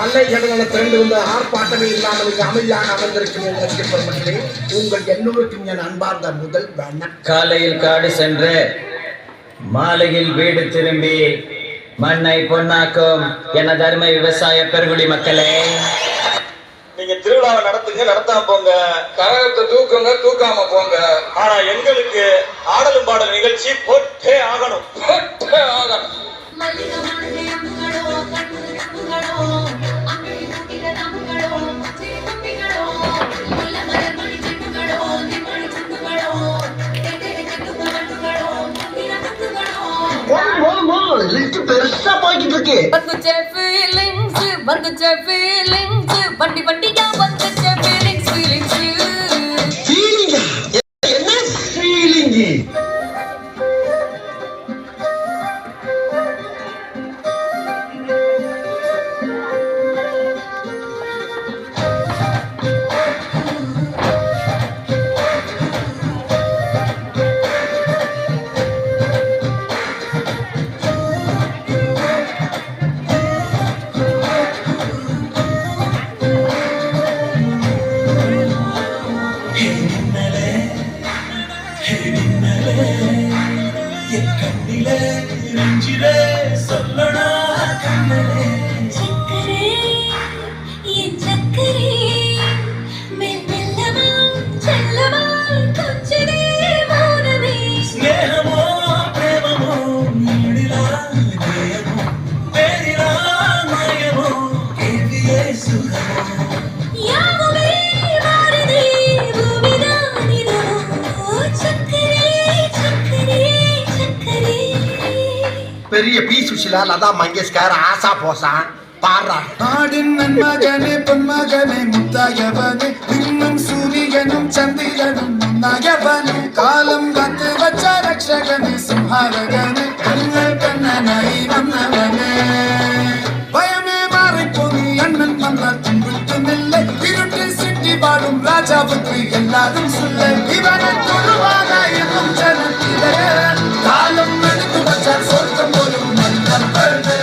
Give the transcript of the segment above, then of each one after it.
அலைகடல திரண்டு வந்து ஆர்ப்பாட்டமே இல்லாமல் இங்கு அமைதியாக அமர்ந்திருக்கும் ரசிகப்பெருமக்களே, உங்கள் எல்லோருக்கும் என் அன்பார்ந்த முதல் வணக்கம். காலையில் காடு சென்று மாலையில் வீடு திரும்பி மண்ணை பொன்னாக்கும் எனது அருமை விவசாய பெருங்குடி மக்களே, நீங்க திருவிழாவை நடத்துங்க, நடத்தாம போங்க. கரகத்தை தூக்குங்க, தூக்காம போங்க. ஆனா எங்களுக்கு ஆடலும் பாடல் நிகழ்ச்சி போட்டே ஆகணும், போட்டே ஆகணும். பெருசா போய்கிட்டு இருக்கு. வண்டி வண்டியா வந்துச்ச ஃபீலிங்ஸ் ஃபீலிங்ஸ் ஃபீலிங்கா? என்ன ஃபீலிங்? பெரிய பி சுஷிலா, லதா மங்கேஷ்கர், ஆசா போசா பாடுறாங்க. ஆடின் நன்மகனே பொன்மகனே முத்தாயவனே, இன்னும் சூரியனும் சந்திரனும் முன்னாயவனே, காலம் காத்து வச்ச ரட்சகனே சிம்ஹாரகனே, கண்கள் கண்ணனாய் வந்தவனே, பயமே மாறிப்போனி அண்ணன் வந்தால் தும்பிட்டு நெல்லை, இருட்டில் சிட்டி பாடும் ராஜாவுக்கு எல்லாரும் சொல்ல, இவனை தொழுவாக என்னும் ஜனத்திலே, காலம் எடுத்து வச்சால் சொர்க்கம் போலும் மன்னம் பழுது.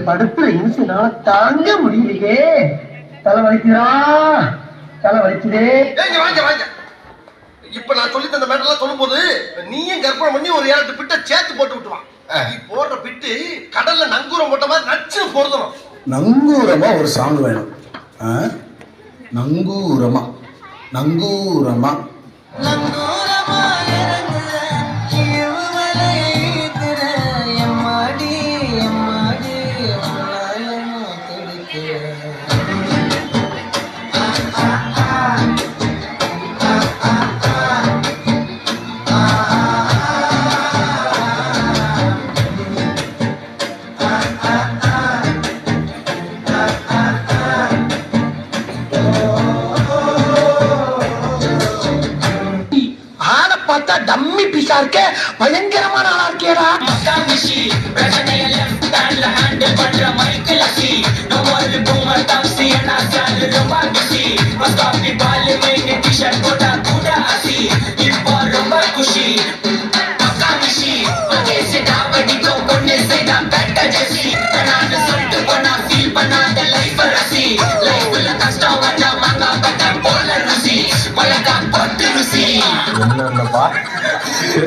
படுத்துற இன்சுனா தாங்க முடியலையே, தலை வலிக்குதா, தலை வலிக்குதே. இப்ப நான் சொல்லி தந்த மேட்டர்லாம் சொல்லும் போது நீயும் கற்பனை பண்ணி ஒரு 7 பிட்டை சேர்த்து போட்டு விட்டுவான். நீ போடுற பிட்டு கடல்ல நங்கூரம் போட்ட மாதிரி நச்சு பொருத்தணும். நங்கூரமா ஒரு சாங் வேணும். நங்கூரமா நங்கூரமா டம்மி பீஸா இருக்க, பயங்கரமான ஆளா இருக்கேடா.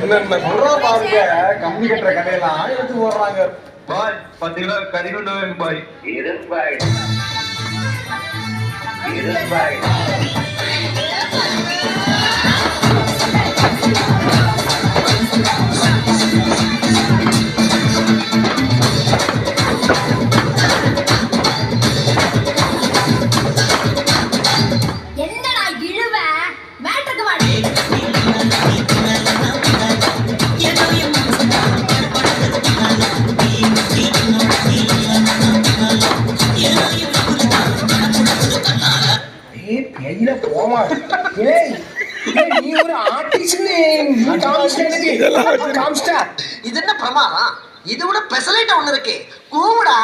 என்னென்ன சொல்றா பாருங்க, கம்மி கட்டுற கதையெல்லாம் எடுத்து போடுறாங்க. பாய் 10 கிலோ கறி கொண்டு வாங்க பாய். என்னடா இழுவ மேட்டருக்கு வாடி. நீ ஒரு ஆர்டிஸ்ட், இது என்ன பிரமாதம்? இதை விட பெசலைட் ஒண்ணு இருக்கு, கூடா.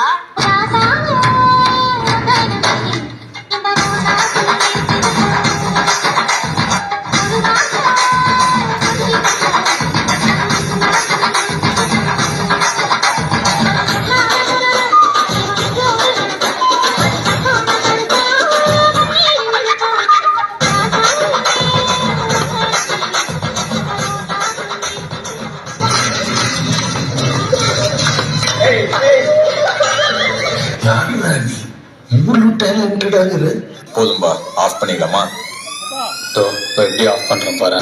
இவ்வளவு டேலண்டட் ஆகுது. போதும்பா, ஆஃப் பண்ணிடலாமா? இப்போ எப்படி ஆஃப் பண்றேன் பாரு.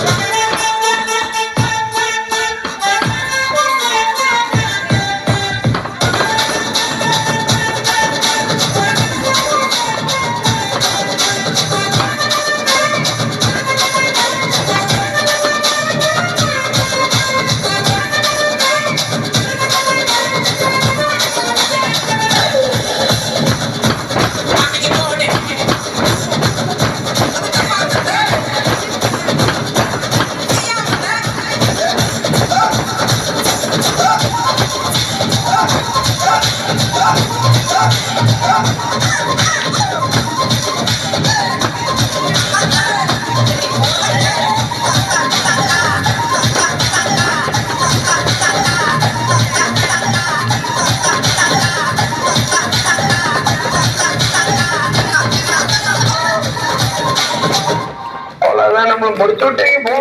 அவ்வளவுதான், நம்ம முடிச்சு விட்டீங்க போ.